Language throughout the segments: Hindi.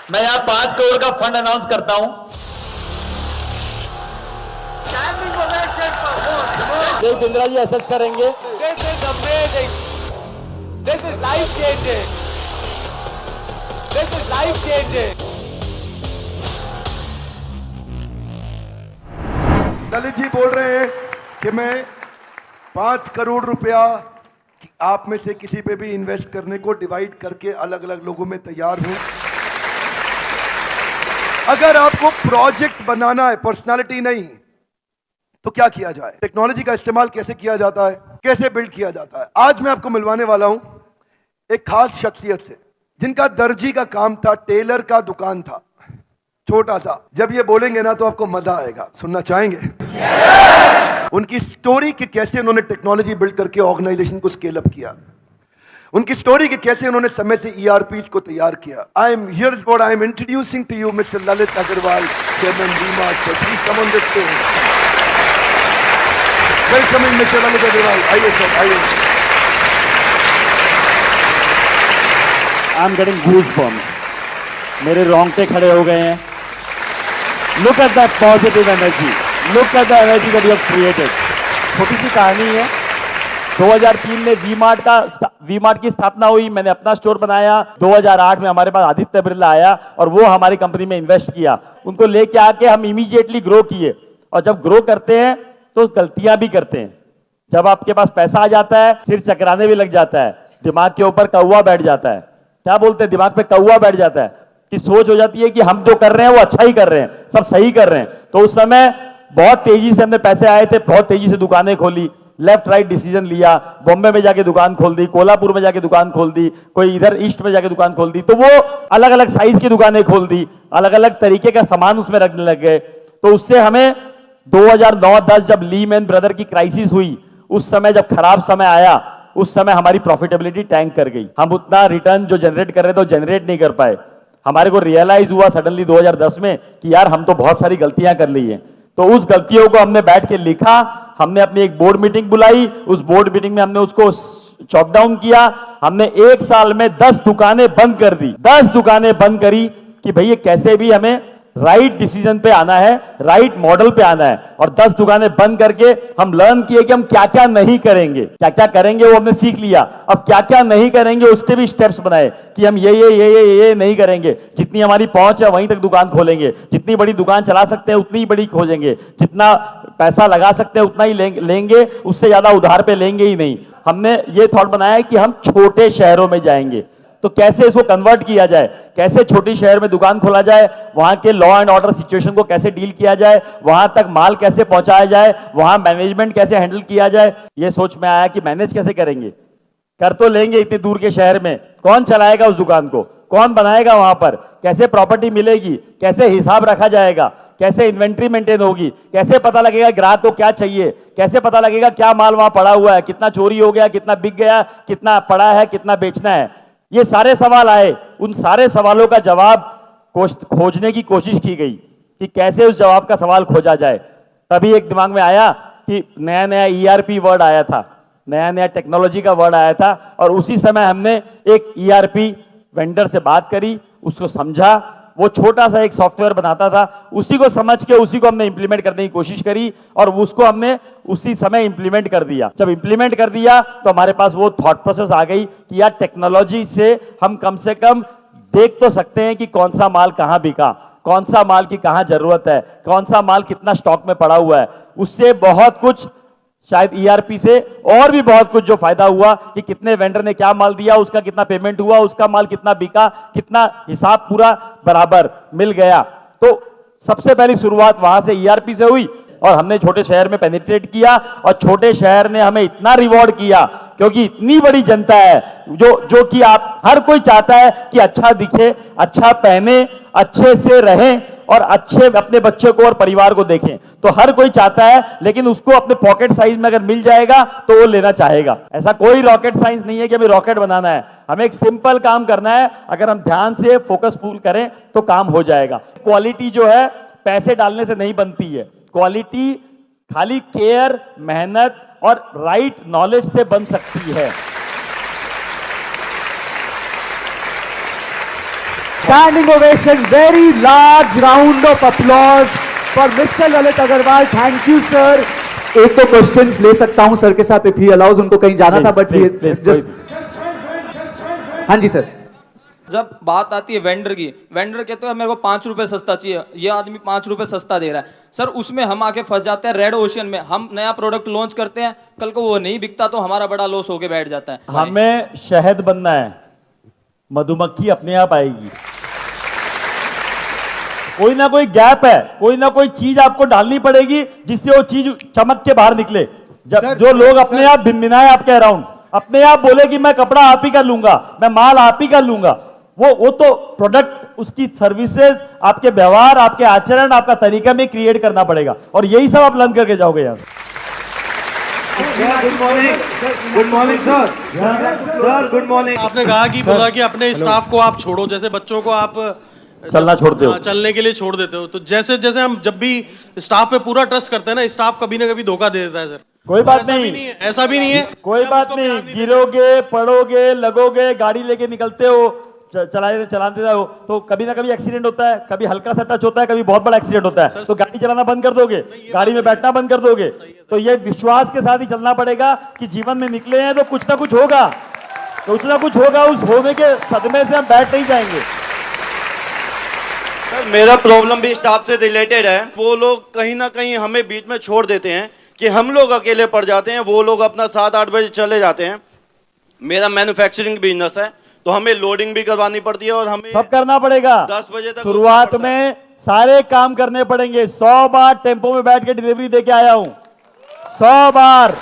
मैं यहाँ 5 करोड़ का फंड अनाउंस करता हूँ। देख बिंद्रा जी असेस करेंगे। This is amazing. This is life changing. This is life changing. Lalit ji बोल रहे हैं कि मैं 5 करोड़ रुपया आप में से किसी पे भी इन्वेस्ट करने को डिवाइड करके अलग अलग लोगों में तैयार हूं। अगर आपको प्रोजेक्ट बनाना है, पर्सनालिटी नहीं, तो क्या किया जाए, टेक्नोलॉजी का इस्तेमाल कैसे किया जाता है, कैसे बिल्ड किया जाता है। आज मैं आपको मिलवाने वाला हूं एक खास शख्सियत से जिनका दर्जी का काम था, टेलर का दुकान था, छोटा सा। जब ये बोलेंगे ना तो आपको मजा आएगा। सुनना चाहेंगे? उनकी स्टोरी कि कैसे उन्होंने टेक्नोलॉजी बिल्ड करके ऑर्गेनाइजेशन को स्केल अप किया, उनकी स्टोरी कि कैसे उन्होंने समय से ईआरपीस को तैयार किया। I am here is what I am introducing to you mister Lalit Agrawal, chairman V-Mart. Please come on this stage. Welcome mister Lalit Agrawal. आइए सर, आइए। आई एम गेटिंग गूज़बम्प्स, मेरे रोंगटे खड़े हो गए हैं। Look at that positive energy, look at the energy that you have created. छोटी सी कहानी है। 2003 में वी-मार्ट की स्थापना हुई, मैंने अपना स्टोर बनाया। 2008 में हमारे पास आदित्य बिरला आया और वो हमारी कंपनी में इन्वेस्ट किया। उनको लेके आके हम इमीडिएटली ग्रो किए। और जब ग्रो करते हैं तो गलतियां भी करते हैं। जब आपके पास पैसा आ जाता है, सिर चकराने भी लग जाता है, दिमाग के ऊपर कौवा बैठ जाता है। क्या बोलते हैं, दिमाग पे कौवा बैठ जाता है कि सोच हो जाती है कि हम जो कर रहे हैं वो अच्छा ही कर रहे हैं, सब सही कर रहे हैं। तो उस समय बहुत तेजी से हमने पैसे आए थे, बहुत तेजी से दुकानें खोली, लेफ्ट राइट डिसीजन लिया। बॉम्बे में जाके दुकान खोल दी, कोल्हापुर में जाके दुकान खोल दी, कोई इधर ईस्ट में जाके दुकान खोल दी। तो वो अलग अलग साइज की दुकानें खोल दी, अलग अलग तरीके का सामान उसमें रखने लग गए। तो उससे हमें 2009-10 जब लीमैन ब्रदर की क्राइसिस हुई, उस समय जब खराब समय आया, उस समय हमारी प्रॉफिटेबिलिटी टैंक कर गई। हम उतना रिटर्न जो जनरेट कर रहे थे वो जनरेट नहीं कर पाए। हमारे को रियलाइज हुआ सडनली 2010 में कि यार हम तो बहुत सारी गलतियां कर ली हैं। तो उस गलतियों को हमने बैठ के लिखा, हमने अपनी एक बोर्ड मीटिंग बुलाई। उस बोर्ड मीटिंग में हमने उसको चॉक डाउन किया। हमने 1 साल में 10 दुकानें बंद कर दी, 10 दुकानें बंद करी कि भैया कैसे भी हमें राइट डिसीजन पे आना है, राइट मॉडल पे आना है। और 10 दुकानें बंद करके हम लर्न किए कि हम क्या क्या नहीं करेंगे, क्या क्या करेंगे वो हमने सीख लिया। अब क्या क्या नहीं करेंगे उसके भी स्टेप्स बनाए कि हम ये नहीं करेंगे। जितनी हमारी पहुंच है वहीं तक दुकान खोलेंगे, जितनी बड़ी दुकान चला सकते हैं उतनी ही बड़ी खोजेंगे, जितना पैसा लगा सकते हैं उतना ही लेंगे, उससे ज्यादा उधार पे लेंगे ही नहीं। हमने ये थॉट बनाया कि हम छोटे शहरों में जाएंगे, तो कैसे इसको कन्वर्ट किया जाए, कैसे छोटी शहर में दुकान खोला जाए, वहां के लॉ एंड ऑर्डर सिचुएशन को कैसे डील किया जाए, वहां तक माल कैसे पहुंचाया जाए, वहां मैनेजमेंट कैसे हैंडल किया जाए। ये सोच में आया कि मैनेज कैसे करेंगे, कर तो लेंगे इतनी दूर के शहर में, कौन चलाएगा उस दुकान को, कौन बनाएगा वहां पर, कैसे प्रॉपर्टी मिलेगी, कैसे हिसाब रखा जाएगा, कैसे इन्वेंट्री मेंटेन होगी, कैसे पता लगेगा ग्राहक को क्या चाहिए, कैसे पता लगेगा क्या माल वहां पड़ा हुआ है, कितना चोरी हो गया, कितना बिक गया, कितना पड़ा है, कितना बेचना है। ये सारे सवाल आए। उन सारे सवालों का जवाब खोजने की कोशिश की गई कि कैसे उस जवाब का सवाल खोजा जाए। तभी एक दिमाग में आया कि नया नया ईआरपी वर्ड आया था, नया नया टेक्नोलॉजी का वर्ड आया था। और उसी समय हमने एक ईआरपी वेंडर से बात करी, उसको समझा। वो छोटा सा एक सॉफ्टवेयर बनाता था, उसी को समझ के उसी को हमने इंप्लीमेंट करने की कोशिश करी और उसको हमने उसी समय इंप्लीमेंट कर दिया। जब इंप्लीमेंट कर दिया तो हमारे पास वो थॉट प्रोसेस आ गई कि यार टेक्नोलॉजी से हम कम से कम देख तो सकते हैं कि कौन सा माल कहां बिका, कौन सा माल की कहां जरूरत है, कौन सा माल कितना स्टॉक में पड़ा हुआ है। उससे बहुत कुछ, शायद ईआरपी से और भी बहुत कुछ जो फायदा हुआ कि कितने वेंडर ने क्या माल दिया, उसका कितना पेमेंट हुआ, उसका माल कितना बिका, कितना हिसाब पूरा बराबर मिल गया। तो सबसे पहली शुरुआत वहां से ईआरपी से हुई और हमने छोटे शहर में पेनिट्रेट किया और छोटे शहर ने हमें इतना रिवॉर्ड किया क्योंकि इतनी बड़ी जनता है जो कि आप हर कोई चाहता है कि अच्छा दिखे, अच्छा पहने, अच्छे से रहें और अच्छे अपने बच्चे को और परिवार को देखें। तो हर कोई चाहता है, लेकिन उसको अपने पॉकेट साइज में अगर मिल जाएगा तो वो लेना चाहेगा। ऐसा कोई रॉकेट साइंस नहीं है कि हमें रॉकेट बनाना है, हमें एक सिंपल काम करना है। अगर हम ध्यान से फोकसफुल करें तो काम हो जाएगा। क्वालिटी जो है पैसे डालने से नहीं बनती है, क्वालिटी खाली केयर, मेहनत और राइट नॉलेज से बन सकती है। Standing ovation, very large round of applause for Mr. Lalit Agarwal. Thank you, sir. एक तो क्वेश्चंस ले सकता हूं सर के साथ इफ ही अलाउज, उनको कहीं जाना था बट जस्ट हाँ जी सर। जब बात आती है वेंडर की, वेंडर कहते हैं मेरे को 5 रुपए सस्ता चाहिए, ये आदमी 5 रुपए सस्ता दे रहा है सर, उसमें हम आके फंस जाते हैं रेड ओशन में। हम नया प्रोडक्ट लॉन्च करते हैं, कल को वो नहीं बिकता तो हमारा बड़ा लॉस होके बैठ जाता है। हमें शहद बनना है, मधुमक्खी अपने आप आएगी। कोई ना कोई गैप है, कोई ना कोई चीज आपको डालनी पड़ेगी जिससे वो चीज चमक के बाहर निकले। जब जो लोग अपने आप भिनभिनाए आपके अराउंड, अपने आप बोले कि मैं कपड़ा आप ही का लूंगा, मैं माल आप ही का लूंगा, वो तो प्रोडक्ट, उसकी सर्विसेज, आपके व्यवहार, आपके आचरण, आपका तरीका में क्रिएट करना पड़ेगा और यही सब आप लर्न करके जाओगे यहां से। Good morning sir. Sir good morning. आपने कहा कि बोला कि अपने स्टाफ को आप छोड़ो, जैसे बच्चों को आप चलना छोड़ते हो, चलने के लिए छोड़ देते हो, तो जैसे जैसे हम जब भी स्टाफ पे पूरा ट्रस्ट करते हैं ना, स्टाफ कभी ना कभी धोखा दे देता है सर। कोई बात नहीं, ऐसा भी नहीं है, कोई बात नहीं, गिरोगे, पड़ोगे, लगोगे, गाड़ी लेके निकलते हो, चलाते हो तो कभी ना कभी एक्सीडेंट होता है, कभी हल्का सा टच होता है, कभी बहुत बड़ा एक्सीडेंट होता है, तो गाड़ी चलाना बंद कर दोगे, गाड़ी में बैठना बंद कर दोगे। तो ये विश्वास के साथ ही चलना पड़ेगा कि जीवन में निकले हैं तो कुछ ना कुछ होगा, कुछ ना कुछ होगा, उस होने के सदमे से हम बैठ नहीं जाएंगे। सर मेरा प्रॉब्लम भी स्टाफ से रिलेटेड है। वो लोग कहीं ना कहीं हमें बीच में छोड़ देते हैं कि हम लोग अकेले पड़ जाते हैं, वो लोग अपना 7-8 बजे चले जाते हैं। मेरा मैन्युफैक्चरिंग बिजनेस है तो हमें लोडिंग भी करवानी पड़ती है और हमें सब करना पड़ेगा। 10 बजे तक शुरुआत में सारे काम करने पड़ेंगे। 100 बार टेम्पो में बैठ के डिलीवरी देके आया हूं, 100 बार।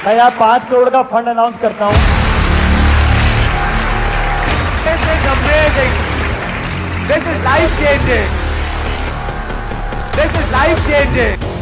मैं यहाँ 5 करोड़ का फंड अनाउंस करता हूं। This is amazing. This is life changing. This is life changing.